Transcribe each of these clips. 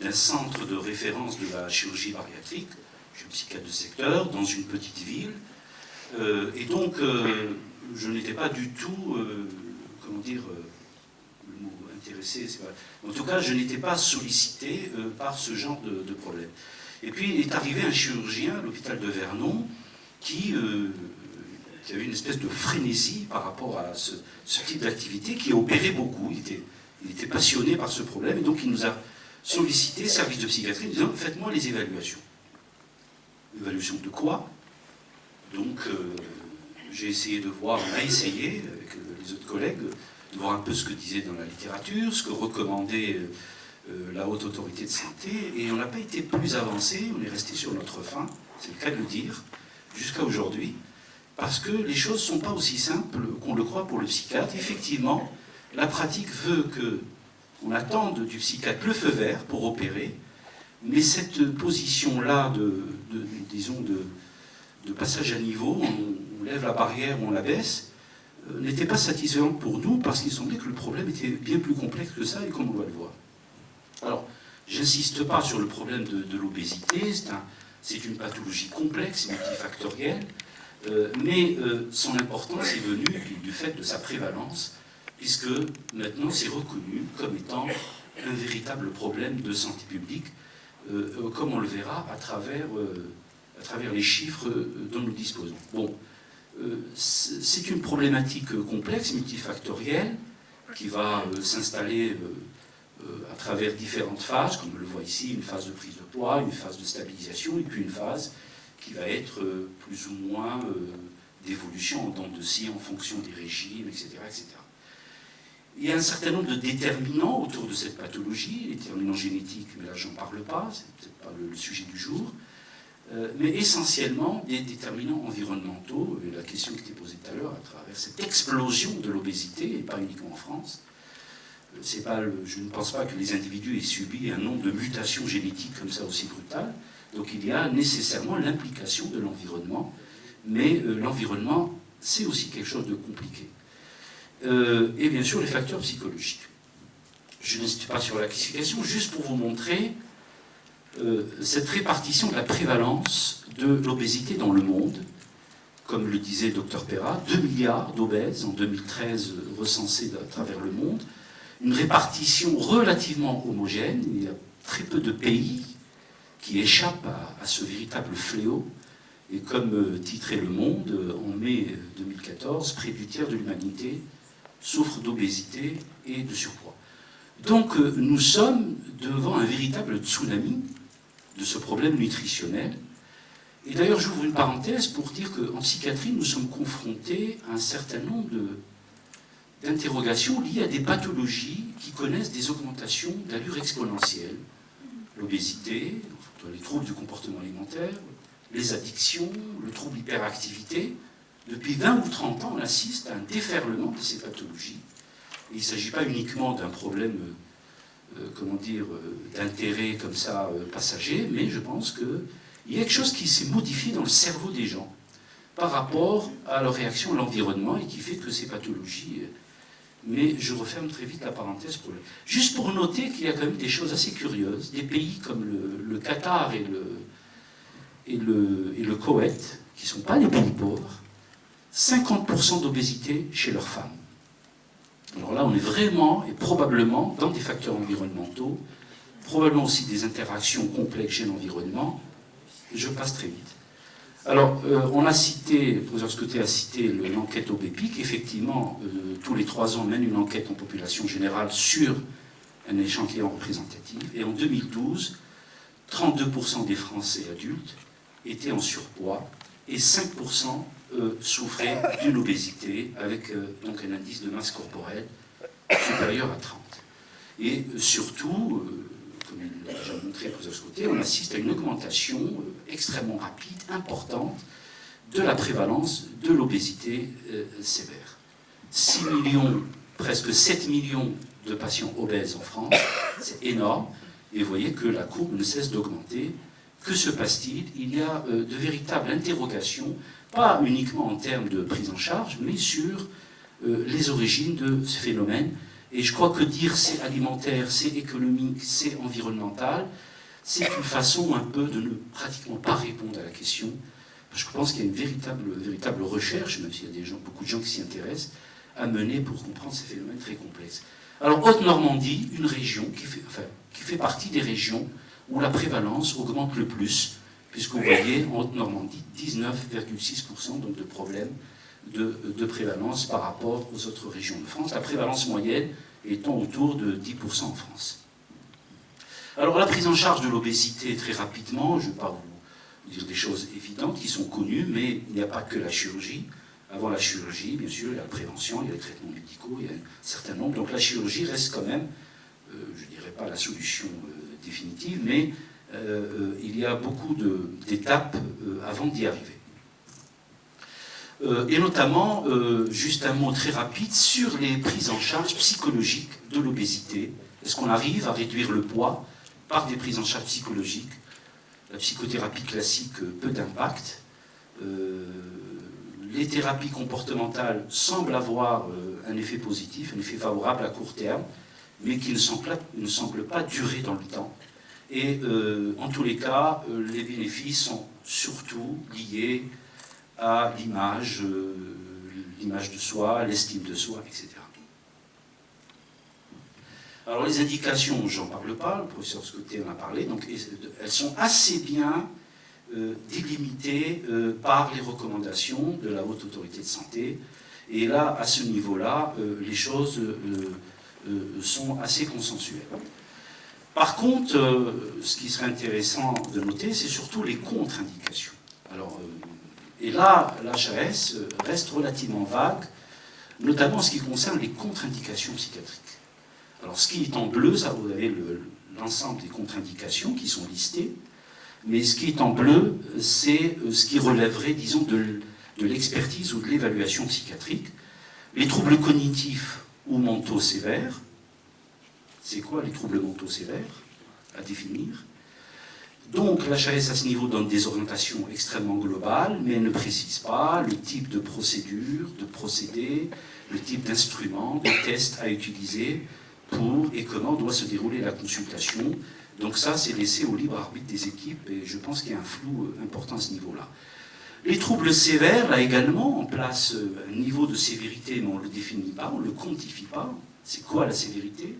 d'un centre de référence de la chirurgie bariatrique. Je suis psychiatre de secteur, dans une petite ville. Et donc, je n'étais pas du tout, comment dire, le mot intéressé, c'est pas... En tout cas, je n'étais pas sollicité par ce genre de problème. Et puis est arrivé un chirurgien à l'hôpital de Vernon qui avait une espèce de frénésie par rapport à ce type d'activité, qui opérait beaucoup. Il était passionné par ce problème, et donc il nous a sollicité, service de psychiatrie, en disant « Faites-moi les évaluations ». Évaluation de quoi? Donc j'ai essayé de voir, on a essayé avec les autres collègues, de voir un peu ce que disait dans la littérature, ce que recommandait la haute autorité de santé, et on n'a pas été plus avancé, on est resté sur notre faim, c'est le cas de le dire, jusqu'à aujourd'hui, parce que les choses ne sont pas aussi simples qu'on le croit pour le psychiatre. Effectivement, la pratique veut qu'on attende du psychiatre le feu vert pour opérer, mais cette position-là disons de passage à niveau, on lève la barrière, on la baisse, n'était pas satisfaisante pour nous, parce qu'il semblait que le problème était bien plus complexe que ça, et comme on va le voir. Alors, j'insiste pas sur le problème de l'obésité, c'est une pathologie complexe, multifactorielle, mais son importance est venue du fait de sa prévalence, puisque maintenant c'est reconnu comme étant un véritable problème de santé publique, comme on le verra à travers les chiffres dont nous disposons. Bon, c'est une problématique complexe, multifactorielle, qui va s'installer à travers différentes phases, comme on le voit ici, une phase de prise de poids, une phase de stabilisation, et puis une phase qui va être plus ou moins d'évolution en dents de scie en fonction des régimes, etc., etc. Il y a un certain nombre de déterminants autour de cette pathologie, les déterminants génétiques, mais là j'en parle pas, c'est peut-être pas le sujet du jour, mais essentiellement des déterminants environnementaux, la question qui était posée tout à l'heure à travers cette explosion de l'obésité, et pas uniquement en France. Je ne pense pas que les individus aient subi un nombre de mutations génétiques comme ça aussi brutales, donc il y a nécessairement l'implication de l'environnement, mais l'environnement c'est aussi quelque chose de compliqué. Et bien sûr les facteurs psychologiques. Je n'insiste pas sur la classification, juste pour vous montrer cette répartition de la prévalence de l'obésité dans le monde. Comme le disait le Dr Perra, 2 milliards d'obèses en 2013 recensés à travers le monde, une répartition relativement homogène, il y a très peu de pays qui échappent à ce véritable fléau, et comme titrait Le Monde en mai 2014, près du tiers de l'humanité souffre d'obésité et de surpoids. Donc nous sommes devant un véritable tsunami de ce problème nutritionnel. Et d'ailleurs j'ouvre une parenthèse pour dire qu'en psychiatrie nous sommes confrontés à un certain nombre d'interrogations liées à des pathologies qui connaissent des augmentations d'allure exponentielle. L'obésité, les troubles du comportement alimentaire, les addictions, le trouble hyperactivité. Depuis 20 ou 30 ans, on assiste à un déferlement de ces pathologies. Et il ne s'agit pas uniquement d'un problème, d'intérêt comme ça, passager, mais je pense qu'il y a quelque chose qui s'est modifié dans le cerveau des gens par rapport à leur réaction à l'environnement et qui fait que ces pathologies... Mais je referme très vite la parenthèse juste pour noter qu'il y a quand même des choses assez curieuses. Des pays comme le Qatar et le Koweït, qui ne sont pas des pays pauvres, 50% d'obésité chez leurs femmes. Alors là, on est vraiment et probablement dans des facteurs environnementaux, probablement aussi des interactions complexes chez l'environnement. Je passe très vite. Alors, on a cité, le professeur Scotté a cité l'enquête OBEPIC. Effectivement, tous les 3 ans, on mène une enquête en population générale sur un échantillon représentatif. Et en 2012, 32% des Français adultes étaient en surpoids et 5% souffraient d'une obésité avec donc un indice de masse corporelle supérieur à 30. Et surtout, comme il l'a déjà montré le professeur Scotté, on assiste à une augmentation extrêmement rapide, importante, de la prévalence de l'obésité sévère. 6 millions, presque 7 millions de patients obèses en France, c'est énorme, et vous voyez que la courbe ne cesse d'augmenter. Que se passe-t-il? Il y a de véritables interrogations, pas uniquement en termes de prise en charge, mais sur les origines de ce phénomène. Et je crois que dire c'est alimentaire, c'est économique, c'est environnemental, c'est une façon un peu de ne pratiquement pas répondre à la question. Je pense qu'il y a une véritable recherche, même s'il y a beaucoup de gens qui s'y intéressent, à mener pour comprendre ces phénomènes très complexes. Alors, Haute-Normandie, une région qui fait partie des régions où la prévalence augmente le plus, puisque vous voyez, en Haute-Normandie, 19,6% donc de problèmes de prévalence par rapport aux autres régions de France, la prévalence moyenne étant autour de 10% en France. Alors, la prise en charge de l'obésité, très rapidement, je ne vais pas vous dire des choses évidentes qui sont connues, mais il n'y a pas que la chirurgie. Avant la chirurgie, bien sûr, il y a la prévention, il y a les traitements médicaux, il y a un certain nombre. Donc la chirurgie reste quand même, je ne dirais pas la solution définitive, mais il y a beaucoup d'étapes avant d'y arriver. Et notamment, juste un mot très rapide sur les prises en charge psychologiques de l'obésité. Est-ce qu'on arrive à réduire le poids par des prises en charge psychologiques? La psychothérapie classique, peu d'impact. Les thérapies comportementales semblent avoir un effet positif, un effet favorable à court terme, mais qui ne semble pas durer dans le temps. Et en tous les cas, les bénéfices sont surtout liés à l'image de soi, l'estime de soi, etc. Alors les indications, j'en parle pas, le professeur Scotté en a parlé, donc elles sont assez bien délimitées par les recommandations de la Haute Autorité de Santé. Et là, à ce niveau-là, les choses sont assez consensuelles. Par contre, ce qui serait intéressant de noter, c'est surtout les contre-indications. Alors, et là, l'HAS reste relativement vague, notamment en ce qui concerne les contre-indications psychiatriques. Alors, ce qui est en bleu, ça, vous avez l'ensemble des contre-indications qui sont listées, mais ce qui est en bleu, c'est ce qui relèverait, disons, de l'expertise ou de l'évaluation psychiatrique. Les troubles cognitifs ou mentaux sévères, c'est quoi les troubles mentaux sévères à définir? Donc, l'HAS à ce niveau donne des orientations extrêmement globales, mais elle ne précise pas le type de procédure, de procédé, le type d'instrument, de test à utiliser pour et comment doit se dérouler la consultation. Donc ça, c'est laissé au libre arbitre des équipes et je pense qu'il y a un flou important à ce niveau-là. Les troubles sévères, là également, on place un niveau de sévérité, mais on ne le définit pas, on ne le quantifie pas. C'est quoi la sévérité?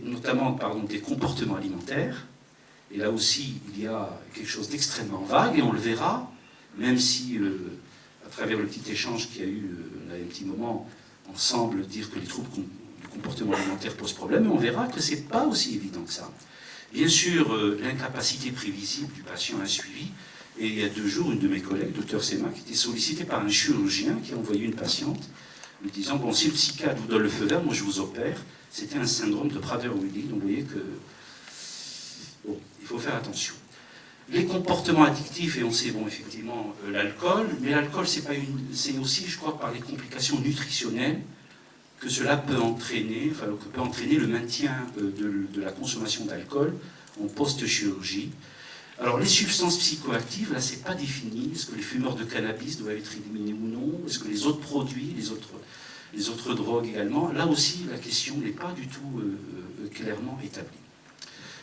Notamment des comportements alimentaires. Et là aussi, il y a quelque chose d'extrêmement vague et on le verra, même si, à travers le petit échange qu'il y a eu là, il y a un petit moment, on semble dire que les troubles du comportement alimentaire posent problème, mais on verra que ce n'est pas aussi évident que ça. Bien sûr, l'incapacité prévisible du patient à suivi, et il y a 2 jours, une de mes collègues, Dr Sema, qui était sollicitée par un chirurgien qui a envoyé une patiente, lui disant, bon, si le psychiatre vous donne le feu vert, moi je vous opère. C'était un syndrome de Prader-Willi, donc vous voyez que, bon, il faut faire attention. Les comportements addictifs, et on sait, bon, effectivement, l'alcool, mais l'alcool, c'est aussi, je crois, par les complications nutritionnelles que cela peut entraîner, enfin, que peut entraîner le maintien de la consommation d'alcool en post-chirurgie. Alors, les substances psychoactives, là, c'est pas défini. Est-ce que les fumeurs de cannabis doivent être éliminés ou non? Est-ce que les autres produits, les autres drogues également? Là aussi, la question n'est pas du tout clairement établie.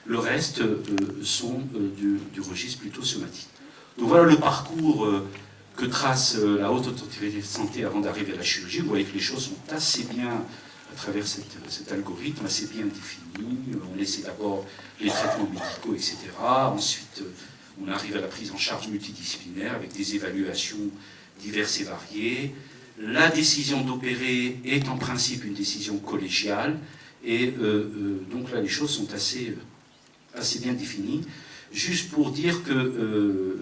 Le reste sont du registre plutôt somatique. Donc voilà le parcours que trace la Haute Autorité de Santé avant d'arriver à la chirurgie. Vous voyez que les choses sont assez bien, à travers cet algorithme, assez bien définies. On essaie d'abord les traitements médicaux, etc. Ensuite, on arrive à la prise en charge multidisciplinaire avec des évaluations diverses et variées. La décision d'opérer est en principe une décision collégiale. Et donc là, les choses sont assez bien définies. Juste pour dire que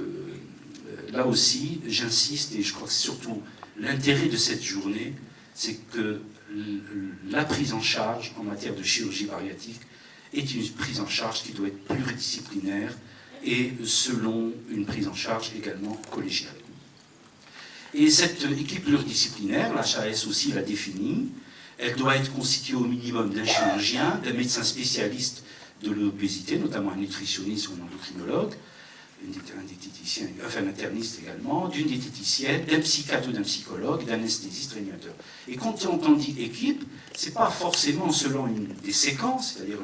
là aussi, j'insiste, et je crois que c'est surtout l'intérêt de cette journée, c'est que la prise en charge en matière de chirurgie bariatrique est une prise en charge qui doit être pluridisciplinaire et selon une prise en charge également collégiale. Et cette équipe pluridisciplinaire, la HAS aussi l'a définie, elle doit être constituée au minimum d'un chirurgien, d'un médecin spécialiste de l'obésité, notamment un nutritionniste ou un endocrinologue, un diététicien, enfin un interniste également, d'une diététicienne, d'un psychiatre ou d'un psychologue, d'un anesthésiste réanimateur. Et quand on dit équipe, c'est pas forcément selon des séquences, c'est-à-dire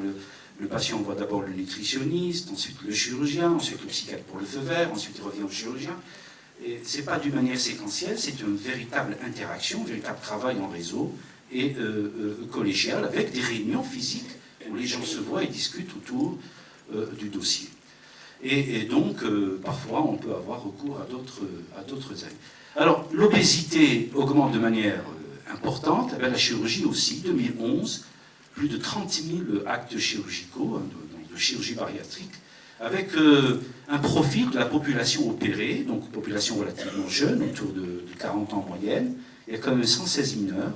le patient voit d'abord le nutritionniste, ensuite le chirurgien, ensuite le psychiatre pour le feu vert, ensuite il revient au chirurgien. Et c'est pas d'une manière séquentielle, c'est une véritable interaction, un véritable travail en réseau et collégial avec des réunions physiques où les gens se voient et discutent autour du dossier. Et donc, parfois, on peut avoir recours à d'autres aides. Alors, l'obésité augmente de manière importante. Eh bien, la chirurgie aussi, 2011, plus de 30 000 actes chirurgicaux, de chirurgie bariatrique, avec un profil de la population opérée, donc population relativement jeune, autour de 40 ans en moyenne. Il y a quand même 116 mineurs,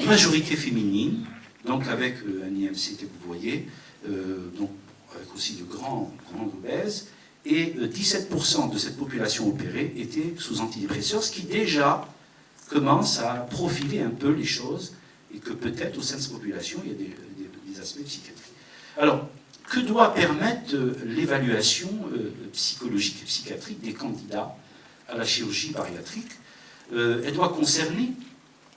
majorité féminine, donc avec un IMC que vous voyez, donc avec aussi de grands obèses, et 17% de cette population opérée était sous antidépresseurs, ce qui déjà commence à profiler un peu les choses, et que peut-être au sein de cette population, il y a des aspects psychiatriques. Alors, que doit permettre l'évaluation psychologique et psychiatrique des candidats à la chirurgie bariatrique? Elle doit concerner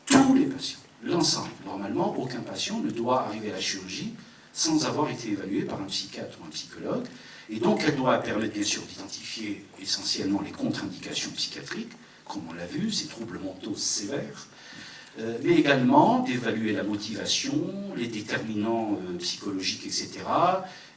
tous les patients, l'ensemble. Normalement, aucun patient ne doit arriver à la chirurgie sans avoir été évalué par un psychiatre ou un psychologue. Et donc, elle doit permettre, bien sûr, d'identifier essentiellement les contre-indications psychiatriques, comme on l'a vu, ces troubles mentaux sévères, mais également d'évaluer la motivation, les déterminants psychologiques, etc.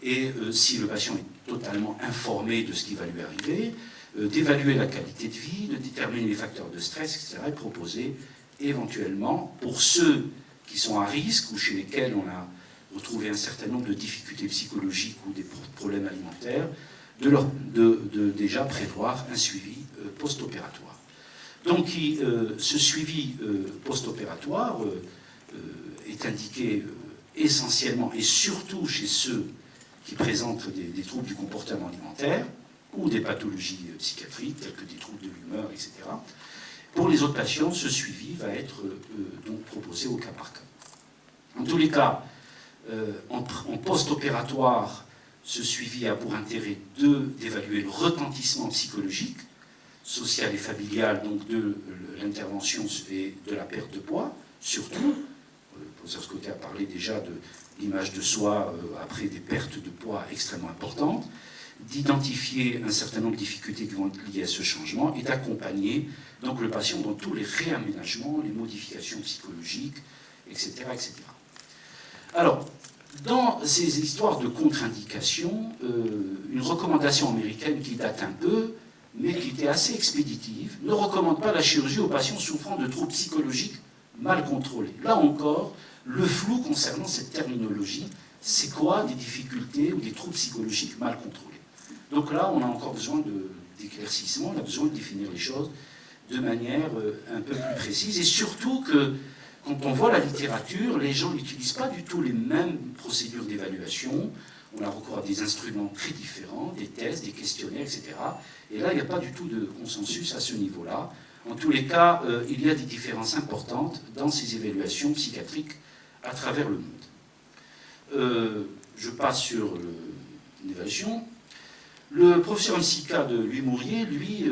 Et si le patient est totalement informé de ce qui va lui arriver, d'évaluer la qualité de vie, de déterminer les facteurs de stress, etc. et proposer éventuellement, pour ceux qui sont à risque ou chez lesquels on a retrouvé un certain nombre de difficultés psychologiques ou des problèmes alimentaires, de déjà prévoir un suivi post-opératoire. Donc, ce suivi post-opératoire est indiqué essentiellement et surtout chez ceux qui présentent des troubles du comportement alimentaire ou des pathologies psychiatriques, telles que des troubles de l'humeur, etc. Pour les autres patients, ce suivi va être donc proposé au cas par cas. En tous les cas, en post-opératoire, ce suivi a pour intérêt d'évaluer le retentissement psychologique, social et familial, donc de l'intervention et de la perte de poids, surtout. Le professeur Scotté a parlé déjà de l'image de soi après des pertes de poids extrêmement importantes, d'identifier un certain nombre de difficultés qui vont être liées à ce changement et d'accompagner donc le patient dans tous les réaménagements, les modifications psychologiques, etc., etc. Alors, dans ces histoires de contre-indications, une recommandation américaine qui date un peu, mais qui était assez expéditive, ne recommande pas la chirurgie aux patients souffrant de troubles psychologiques mal contrôlés. Là encore, le flou concernant cette terminologie, c'est quoi des difficultés ou des troubles psychologiques mal contrôlés? Donc là, on a encore besoin d'éclaircissement, on a besoin de définir les choses de manière un peu plus précise, et surtout que quand on voit la littérature, les gens n'utilisent pas du tout les mêmes procédures d'évaluation. On a recours à des instruments très différents, des tests, des questionnaires, etc. Et là, il n'y a pas du tout de consensus à ce niveau-là. En tous les cas, il y a des différences importantes dans ces évaluations psychiatriques à travers le monde. Je passe sur l'évaluation. Le professeur MCK de Louis Mourier, lui,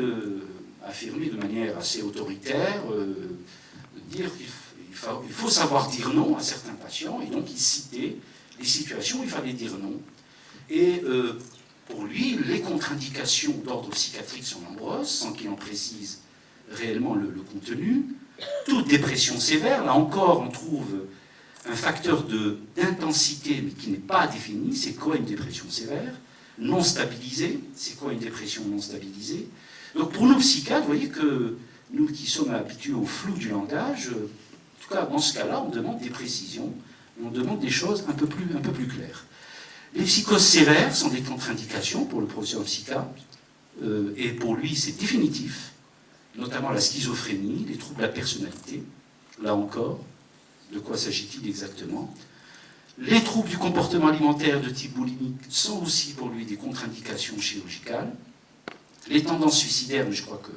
a affirmé de manière assez autoritaire de dire qu'il faut savoir dire non à certains patients, et donc il citait les situations où il fallait dire non. Et pour lui, les contre-indications d'ordre psychiatrique sont nombreuses, sans qu'il en précise réellement le contenu. Toute dépression sévère, là encore, on trouve un facteur d'intensité, mais qui n'est pas défini. C'est quoi une dépression sévère? Non stabilisée, c'est quoi une dépression non stabilisée? Donc pour nous psychiatres, vous voyez que nous qui sommes habitués au flou du langage, en tout cas dans ce cas-là, on demande des précisions, on demande des choses un peu plus claires. Les psychoses sévères sont des contre-indications pour le professeur psychiatre, et pour lui c'est définitif, notamment la schizophrénie, les troubles de la personnalité, là encore, de quoi s'agit-il exactement? Les troubles du comportement alimentaire de type boulimique sont aussi pour lui des contre-indications chirurgicales. Les tendances suicidaires, mais je crois que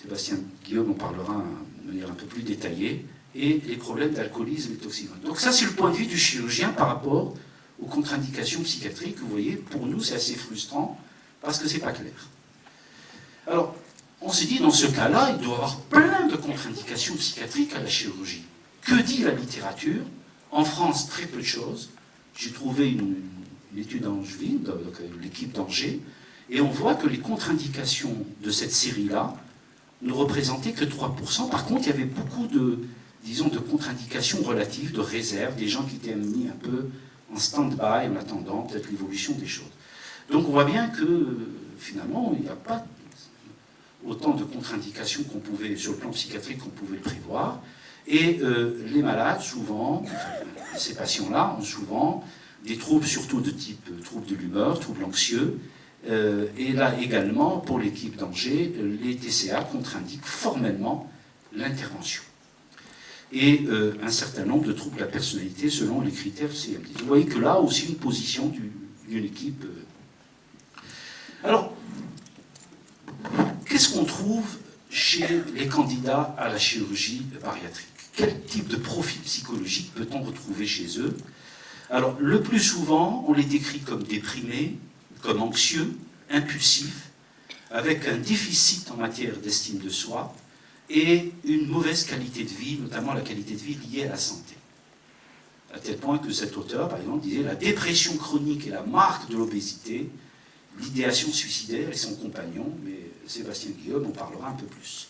Sébastien Guillaume en parlera de manière un peu plus détaillée, et les problèmes d'alcoolisme et toxicomanie. Donc ça, c'est le point de vue du chirurgien par rapport aux contre-indications psychiatriques. Vous voyez, pour nous, c'est assez frustrant parce que c'est pas clair. Alors, on s'est dit, dans ce cas-là, il doit y avoir plein de contre-indications psychiatriques à la chirurgie. Que dit la littérature? En France, très peu de choses. J'ai trouvé une étude d'Angeville, donc l'équipe d'Angers, et on voit que les contre-indications de cette série-là ne représentaient que 3%. Par contre, il y avait beaucoup de, disons, de contre-indications relatives, de réserves, des gens qui étaient mis un peu en stand-by en attendant peut-être l'évolution des choses. Donc on voit bien que finalement, il n'y a pas autant de contre-indications qu'on pouvait, sur le plan psychiatrique, qu'on pouvait prévoir. Et les malades, souvent, ces patients-là ont souvent des troubles, surtout de type troubles de l'humeur, troubles anxieux. Et là également, pour l'équipe d'Angers, les TCA contre-indiquent formellement l'intervention. Et un certain nombre de troubles de la personnalité selon les critères CMD. Vous voyez que là aussi une position d'une équipe. Alors, qu'est-ce qu'on trouve chez les candidats à la chirurgie bariatrique? Quel type de profil psychologique peut-on retrouver chez eux? Alors, le plus souvent, on les décrit comme déprimés, comme anxieux, impulsifs, avec un déficit en matière d'estime de soi et une mauvaise qualité de vie, notamment la qualité de vie liée à la santé. À tel point que cet auteur, par exemple, disait « La dépression chronique est la marque de l'obésité, l'idéation suicidaire et son compagnon », mais Sébastien Guillaume en parlera un peu plus.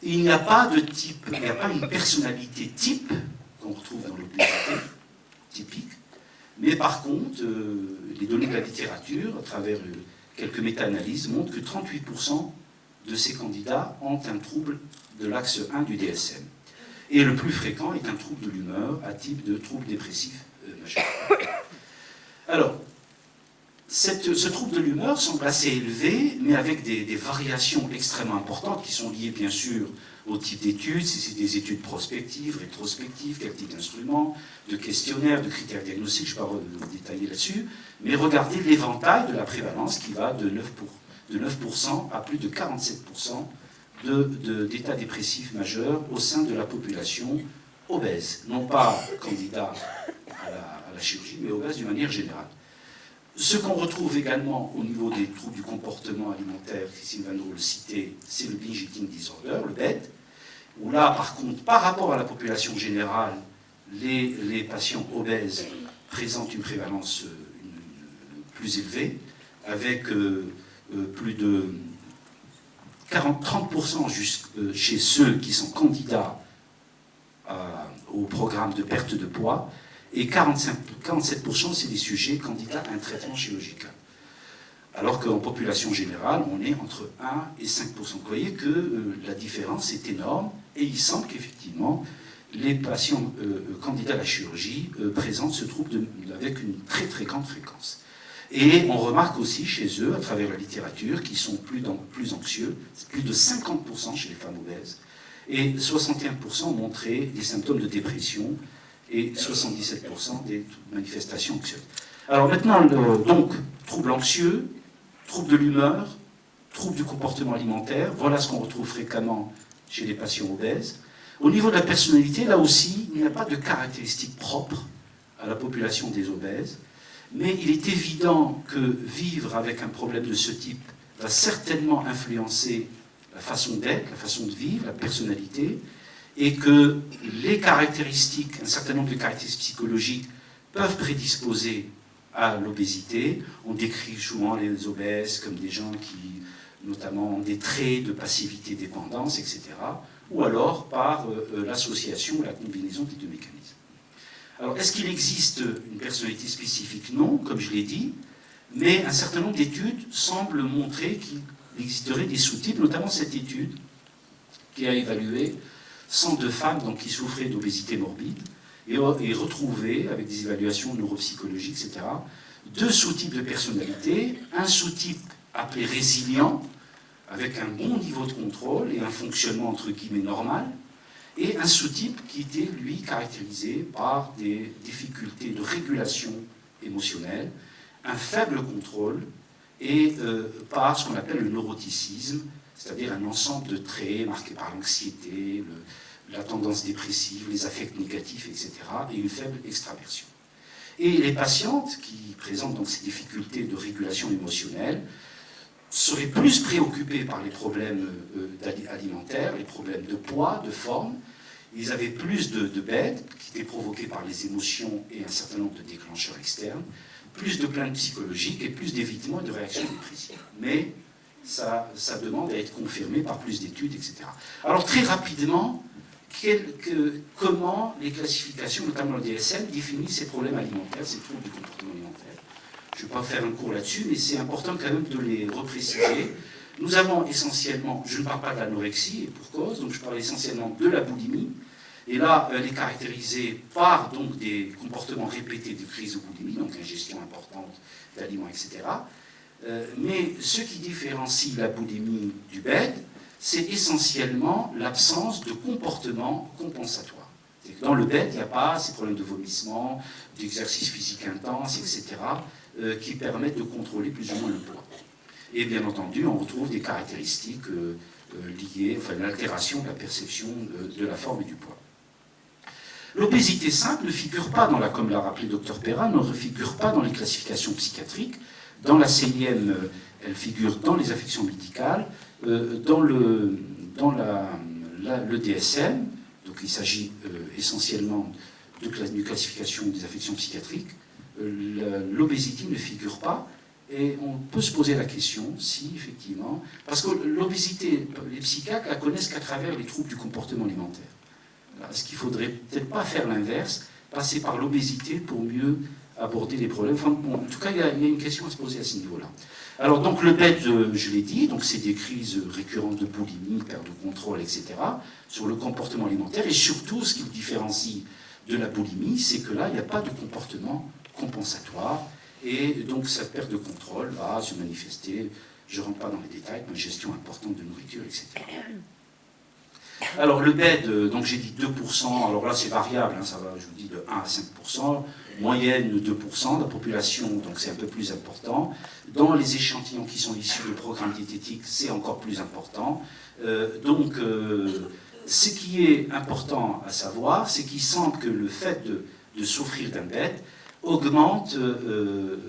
Il n'y a pas de type, il n'y a pas une personnalité type qu'on retrouve dans l'obésité, typique, mais par contre, les données de la littérature, à travers quelques méta-analyses, montrent que 38% de ces candidats ont un trouble de l'axe 1 du DSM. Et le plus fréquent est un trouble de l'humeur à type de trouble dépressif majeur. Alors, ce trouble de l'humeur semble assez élevé, mais avec des variations extrêmement importantes qui sont liées bien sûr au type d'études, si c'est des études prospectives, rétrospectives, quel type d'instruments, de questionnaires, de critères diagnostiques, je ne vais pas détailler là-dessus, mais regardez l'éventail de la prévalence qui va de 9% à plus de 47% d'états dépressifs majeurs au sein de la population obèse, non pas candidat à la chirurgie, mais obèse d'une manière générale. Ce qu'on retrouve également au niveau des troubles du comportement alimentaire, Christine Van Roel le citait, c'est le binge eating disorder, le BED, où là, par contre, par rapport à la population générale, les patients obèses présentent une prévalence plus élevée, avec plus de 30% chez ceux qui sont candidats au programme de perte de poids, et 47% c'est des sujets candidats à un traitement chirurgical. Alors qu'en population générale, on est entre 1 et 5%. Vous voyez que la différence est énorme, et il semble qu'effectivement, les patients candidats à la chirurgie présentent ce trouble avec une très très grande fréquence. Et on remarque aussi chez eux, à travers la littérature, qu'ils sont plus anxieux, plus de 50% chez les femmes obèses, et 61% ont montré des symptômes de dépression, et 77% des manifestations anxieuses. Alors maintenant, donc, troubles anxieux, troubles de l'humeur, troubles du comportement alimentaire, voilà ce qu'on retrouve fréquemment chez les patients obèses. Au niveau de la personnalité, là aussi, il n'y a pas de caractéristiques propres à la population des obèses, mais il est évident que vivre avec un problème de ce type va certainement influencer la façon d'être, la façon de vivre, la personnalité, et que les caractéristiques, un certain nombre de caractéristiques psychologiques peuvent prédisposer à l'obésité. On décrit souvent les obèses comme des gens qui, notamment, ont des traits de passivité-dépendance, etc. Ou alors par l'association, la combinaison des deux mécanismes. Alors, est-ce qu'il existe une personnalité spécifique? Non, comme je l'ai dit, mais un certain nombre d'études semblent montrer qu'il existerait des sous-types, notamment cette étude qui a évalué 102 femmes donc, qui souffraient d'obésité morbide et retrouvé, avec des évaluations neuropsychologiques, etc., deux sous-types de personnalité. Un sous-type appelé résilient, avec un bon niveau de contrôle et un fonctionnement entre guillemets normal, et un sous-type qui était, lui, caractérisé par des difficultés de régulation émotionnelle, un faible contrôle et par ce qu'on appelle le neuroticisme, c'est-à-dire un ensemble de traits marqués par l'anxiété, la tendance dépressive, les affects négatifs, etc., et une faible extraversion. Et les patientes qui présentent donc ces difficultés de régulation émotionnelle seraient plus préoccupés par les problèmes alimentaires, les problèmes de poids, de forme. Ils avaient plus de bêtes qui étaient provoquées par les émotions et un certain nombre de déclencheurs externes, plus de plaintes psychologiques et plus d'évitement et de réactions dépressives. Mais ça demande à être confirmé par plus d'études, etc. Alors très rapidement, comment les classifications, notamment le DSM, définissent ces problèmes alimentaires, ces troubles du comportement alimentaire. Je ne vais pas faire un cours là-dessus, mais c'est important quand même de les repréciser. Nous avons essentiellement, je ne parle pas de l'anorexie, et pour cause, donc je parle essentiellement de la boulimie. Et là, elle est caractérisée par donc, des comportements répétés de crise de boulimie, donc ingestion importante d'aliments, etc. Mais ce qui différencie la boulimie du BED, c'est essentiellement l'absence de comportement compensatoire. Dans le BED, il n'y a pas ces problèmes de vomissement, d'exercice physique intense, etc., qui permettent de contrôler plus ou moins le poids. Et bien entendu, on retrouve des caractéristiques liées, enfin l'altération de la perception de la forme et du poids. L'obésité simple ne figure pas, comme l'a rappelé Dr Perrin, ne figure pas dans les classifications psychiatriques. Dans la CIM, elle figure dans les affections médicales, dans le DSM, donc il s'agit essentiellement d'une classification des affections psychiatriques. L'obésité ne figure pas, et on peut se poser la question si, effectivement, parce que l'obésité, les psychiatres la connaissent qu'à travers les troubles du comportement alimentaire. Est-ce qu'il ne faudrait peut-être pas faire l'inverse, passer par l'obésité pour mieux aborder les problèmes? Enfin, bon, en tout cas, il y a une question à se poser à ce niveau-là. Alors, donc, le BED, je l'ai dit, donc c'est des crises récurrentes de boulimie, perte de contrôle, etc., sur le comportement alimentaire, et surtout, ce qui le différencie de la boulimie, c'est que là, il n'y a pas de comportement compensatoire, et donc cette perte de contrôle va se manifester, je ne rentre pas dans les détails, une gestion importante de nourriture, etc. Alors le BED, donc j'ai dit 2%, alors là c'est variable, hein, ça va, je vous dis, de 1 à 5%, moyenne 2% de la population, donc c'est un peu plus important. Dans les échantillons qui sont issus du programme diététique, c'est encore plus important. Ce qui est important à savoir, c'est qu'il semble que le fait de souffrir d'un BED augmente de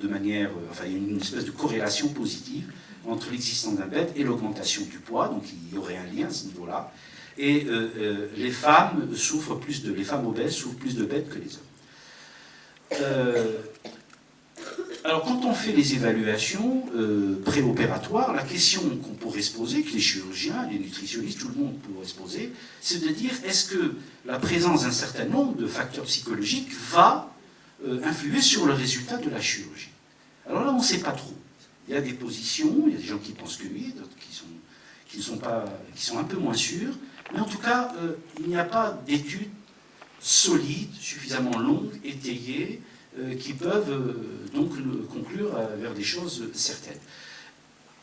manière, enfin il y a une espèce de corrélation positive entre l'existence d'un BED et l'augmentation du poids, donc il y aurait un lien à ce niveau-là. Et les femmes obèses souffrent plus de BED que les hommes. Alors quand on fait les évaluations préopératoires, la question qu'on pourrait se poser, que les chirurgiens, les nutritionnistes, tout le monde pourrait se poser, c'est de dire est-ce que la présence d'un certain nombre de facteurs psychologiques va influer sur le résultat de la chirurgie? Alors là, on ne sait pas trop. Il y a des positions, il y a des gens qui pensent que oui, d'autres qui sont un peu moins sûrs. Mais en tout cas, il n'y a pas d'études solides, suffisamment longues, étayées, qui peuvent donc conclure vers des choses certaines.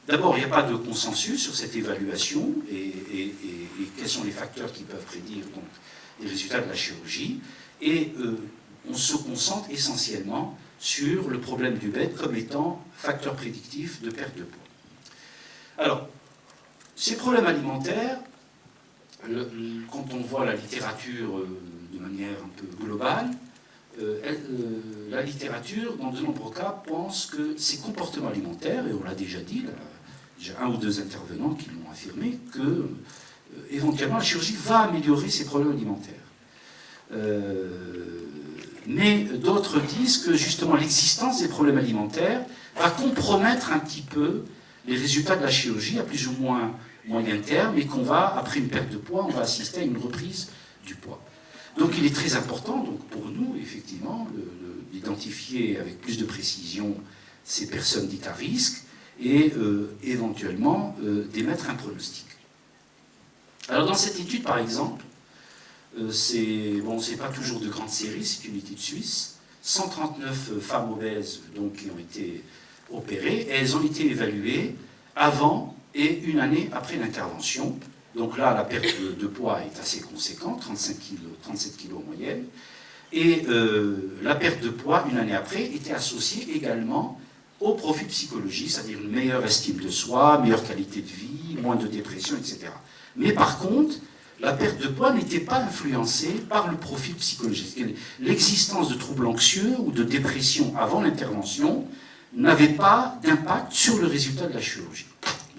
D'abord, il n'y a pas de consensus sur cette évaluation et quels sont les facteurs qui peuvent prédire donc, les résultats de la chirurgie. Et on se concentre essentiellement sur le problème du BED comme étant facteur prédictif de perte de poids. Alors, ces problèmes alimentaires, quand on voit la littérature de manière un peu globale, la littérature, dans de nombreux cas, pense que ces comportements alimentaires, et on l'a déjà dit, déjà un ou deux intervenants qui l'ont affirmé, que éventuellement la chirurgie va améliorer ces problèmes alimentaires. Mais d'autres disent que justement l'existence des problèmes alimentaires va compromettre un petit peu les résultats de la chirurgie à plus ou moins moyen terme, et qu'on va, après une perte de poids, on va assister à une reprise du poids. Donc il est très important donc, pour nous, effectivement, d'identifier avec plus de précision ces personnes dites à risque et éventuellement d'émettre un pronostic. Alors dans cette étude, par exemple, c'est pas toujours de grande série, c'est une étude suisse, 139 femmes obèses donc, qui ont été opérées, et elles ont été évaluées avant et une année après l'intervention. Donc là, la perte de poids est assez conséquente, 37 kg en moyenne. Et la perte de poids, une année après, était associée également au profil psychologique, c'est-à-dire une meilleure estime de soi, meilleure qualité de vie, moins de dépression, etc. Mais par contre, la perte de poids n'était pas influencée par le profil psychologique. L'existence de troubles anxieux ou de dépression avant l'intervention n'avait pas d'impact sur le résultat de la chirurgie.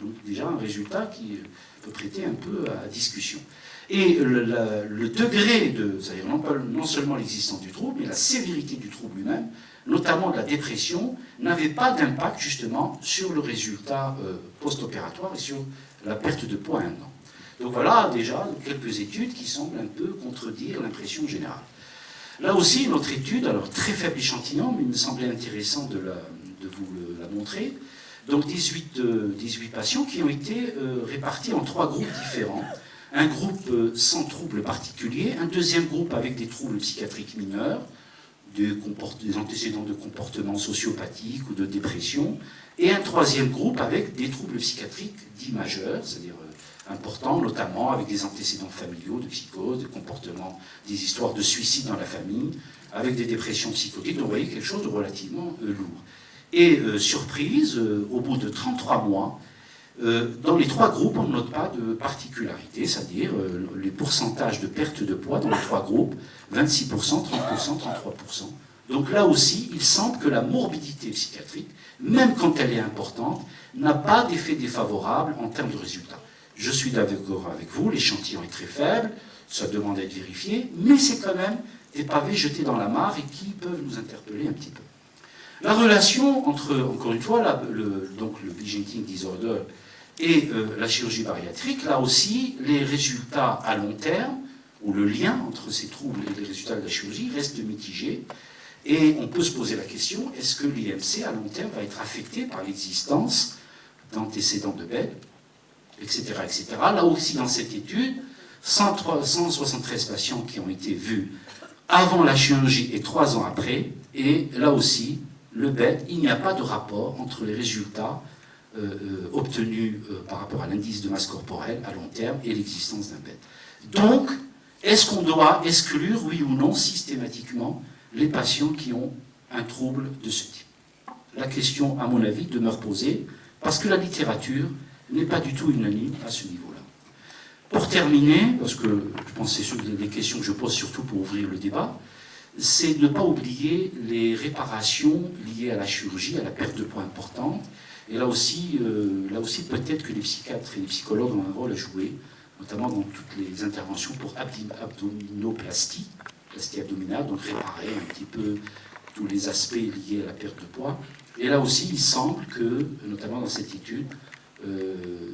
Donc déjà un résultat qui peut prêter un peu à discussion. Et le degré de, c'est-à-dire non seulement l'existence du trouble, mais la sévérité du trouble lui-même, notamment de la dépression, n'avait pas d'impact justement sur le résultat post-opératoire et sur la perte de poids à un an. Donc voilà déjà quelques études qui semblent un peu contredire l'impression générale. Là aussi, une autre étude, alors très faible échantillon, mais il me semblait intéressant de vous la montrer. Donc 18 patients qui ont été répartis en 3 groupes différents. Un groupe sans troubles particuliers, un deuxième groupe avec des troubles psychiatriques mineurs, des antécédents de comportement sociopathique ou de dépression, et un troisième groupe avec des troubles psychiatriques dits majeurs, c'est-à-dire importants, notamment avec des antécédents familiaux, de psychose, de comportement, des histoires de suicide dans la famille, avec des dépressions psychotiques. Donc vous voyez quelque chose de relativement lourd. Et surprise, au bout de 33 mois, dans les 3 groupes, on ne note pas de particularité, c'est-à-dire les pourcentages de perte de poids dans les 3 groupes, 26%, 30%, 33%. Donc là aussi, il semble que la morbidité psychiatrique, même quand elle est importante, n'a pas d'effet défavorable en termes de résultats. Je suis d'accord avec vous, l'échantillon est très faible, ça demande à être vérifié, mais c'est quand même des pavés jetés dans la mare et qui peuvent nous interpeller un petit peu. La relation entre, encore une fois, donc le Binge Disorder et la chirurgie bariatrique, là aussi, les résultats à long terme, ou le lien entre ces troubles et les résultats de la chirurgie, reste mitigé. Et on peut se poser la question, est-ce que l'IMC à long terme va être affecté par l'existence d'antécédents de bêtes, etc., etc. Là aussi, dans cette étude, 173 patients qui ont été vus avant la chirurgie et 3 ans après, et là aussi, le BED, il n'y a pas de rapport entre les résultats obtenus par rapport à l'indice de masse corporelle à long terme et l'existence d'un BED. Donc, est-ce qu'on doit exclure, oui ou non, systématiquement, les patients qui ont un trouble de ce type? La question, à mon avis, demeure posée, parce que la littérature n'est pas du tout unanime à ce niveau-là. Pour terminer, parce que je pense que c'est des questions que je pose surtout pour ouvrir le débat, c'est ne pas oublier les réparations liées à la chirurgie, à la perte de poids importante. Et là aussi peut-être que les psychiatres et les psychologues ont un rôle à jouer, notamment dans toutes les interventions pour abdominoplastie, plastie abdominale, donc réparer un petit peu tous les aspects liés à la perte de poids. Et là aussi, il semble que, notamment dans cette étude,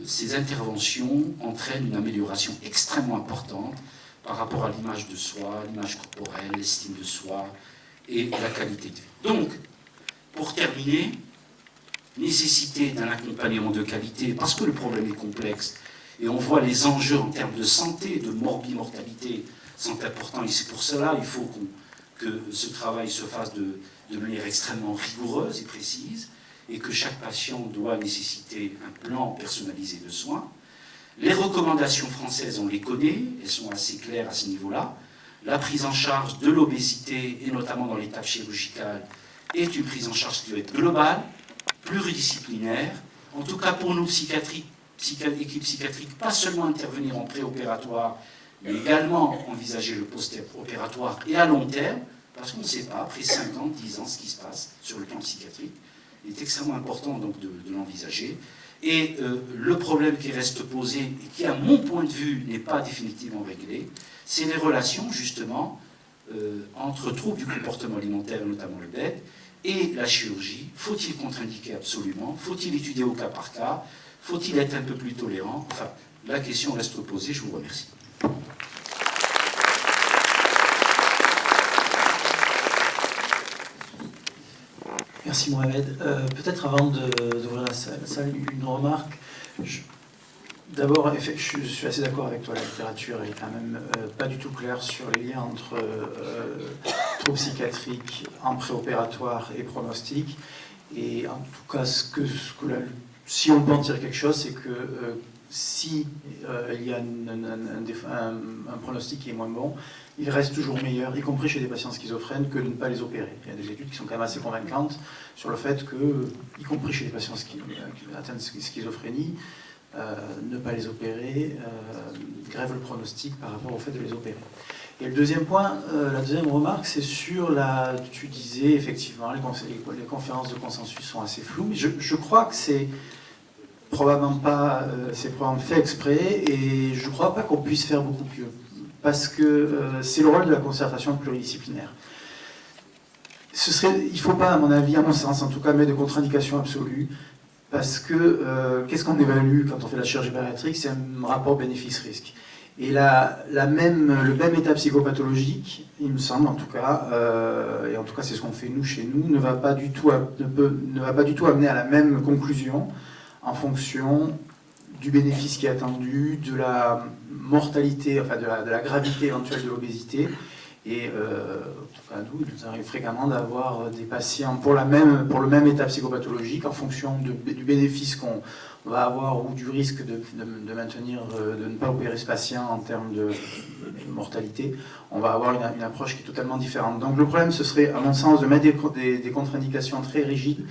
ces interventions entraînent une amélioration extrêmement importante par rapport à l'image de soi, l'image corporelle, l'estime de soi et la qualité de vie. Donc, pour terminer, nécessité d'un accompagnement de qualité, parce que le problème est complexe, et on voit les enjeux en termes de santé, de morbimortalité sont importants, et c'est pour cela qu'il faut que ce travail se fasse de manière extrêmement rigoureuse et précise, et que chaque patient doit nécessiter un plan personnalisé de soins. Les recommandations françaises, on les connaît, elles sont assez claires à ce niveau-là. La prise en charge de l'obésité, et notamment dans l'étape chirurgicale, est une prise en charge qui doit être globale, pluridisciplinaire. En tout cas, pour nous, équipe psychiatrique, pas seulement intervenir en préopératoire, mais également envisager le post-opératoire et à long terme, parce qu'on ne sait pas, après 5 ans, 10 ans, ce qui se passe sur le plan psychiatrique. Il est extrêmement important donc de l'envisager. Et le problème qui reste posé, et qui, à mon point de vue, n'est pas définitivement réglé, c'est les relations, justement, entre troubles du comportement alimentaire, notamment le BED, et la chirurgie. Faut-il contre-indiquer absolument? Faut-il étudier au cas par cas? Faut-il être un peu plus tolérant? Enfin, la question reste posée. Je vous remercie. Merci Mohamed. Peut-être avant d'ouvrir la salle, une remarque. D'abord, je suis assez d'accord avec toi, la littérature est quand même pas du tout claire sur les liens entre troubles psychiatriques en préopératoire et pronostic. Et en tout cas, si on peut en tirer quelque chose, c'est que si il y a un pronostic qui est moins bon, il reste toujours meilleur, y compris chez des patients schizophrènes, que de ne pas les opérer. Il y a des études qui sont quand même assez convaincantes sur le fait que, y compris chez des patients atteints de schizophrénie, ne pas les opérer grève le pronostic par rapport au fait de les opérer. Et le deuxième point, la deuxième remarque, c'est sur tu disais effectivement, les conférences de consensus sont assez floues, mais je crois que c'est probablement fait exprès, et je ne crois pas qu'on puisse faire beaucoup mieux, parce que c'est le rôle de la concertation pluridisciplinaire. Il ne faut pas, à mon avis, à mon sens, en tout cas, mettre de contre-indication absolue, parce que qu'est-ce qu'on évalue quand on fait la chirurgie bariatrique? C'est un rapport bénéfice-risque. Et le même état psychopathologique, il me semble en tout cas, et en tout cas c'est ce qu'on fait nous chez nous, ne va pas du tout amener à la même conclusion en fonction du bénéfice qui est attendu, de la mortalité, enfin de la gravité éventuelle de l'obésité. Et en tout cas, nous, il nous arrive fréquemment d'avoir des patients pour le même état psychopathologique en fonction du bénéfice qu'on va avoir ou du risque de maintenir, de ne pas opérer ce patient en termes de mortalité. On va avoir une approche qui est totalement différente. Donc le problème, ce serait, à mon sens, de mettre des contre-indications très rigides.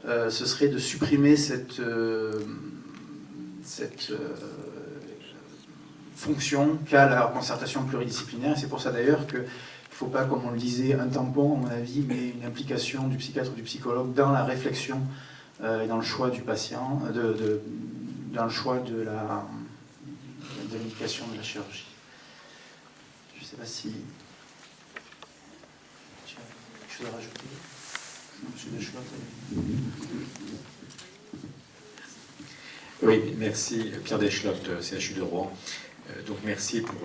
Ce serait de supprimer cette fonction qu'a la concertation pluridisciplinaire. Et c'est pour ça d'ailleurs qu'il ne faut pas, comme on le disait, un tampon, à mon avis, mais une implication du psychiatre ou du psychologue dans la réflexion et dans le choix du patient, dans le choix de l'indication de la chirurgie. Je ne sais pas si tu as quelque chose à rajouter, Monsieur Deschlot. Oui, merci Pierre Deschlot, CHU de Rouen. Donc merci pour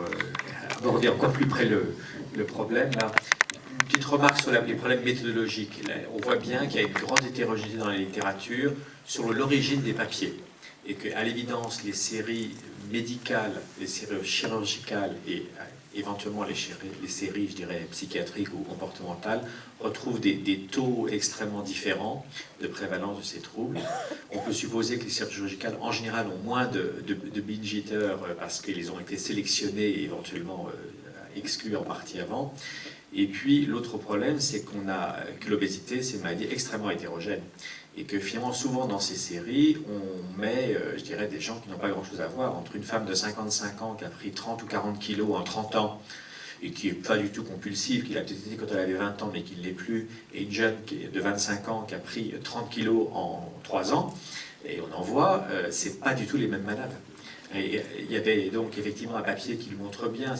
aborder encore plus près le problème. Là. Une petite remarque sur les problèmes méthodologiques. Là, on voit bien qu'il y a une grande hétérogénéité dans la littérature sur l'origine des papiers. Et qu'à l'évidence, les séries médicales, les séries chirurgicales et éventuellement les séries, je dirais, psychiatriques ou comportementales, retrouvent des taux extrêmement différents de prévalence de ces troubles. On peut supposer que les séries chirurgicales, en général, ont moins de binge eaters parce qu'ils ont été sélectionnés et éventuellement exclus en partie avant. Et puis, l'autre problème, c'est que l'obésité, c'est une maladie extrêmement hétérogène. Et que finalement, souvent dans ces séries, on met, je dirais, des gens qui n'ont pas grand-chose à voir, entre une femme de 55 ans qui a pris 30 ou 40 kilos en 30 ans, et qui n'est pas du tout compulsive, qui l'a peut-être été quand elle avait 20 ans, mais qui ne l'est plus, et une jeune de 25 ans qui a pris 30 kilos en 3 ans, et on en voit, c'est pas du tout les mêmes malades. Et il y avait donc effectivement un papier qui le montre bien.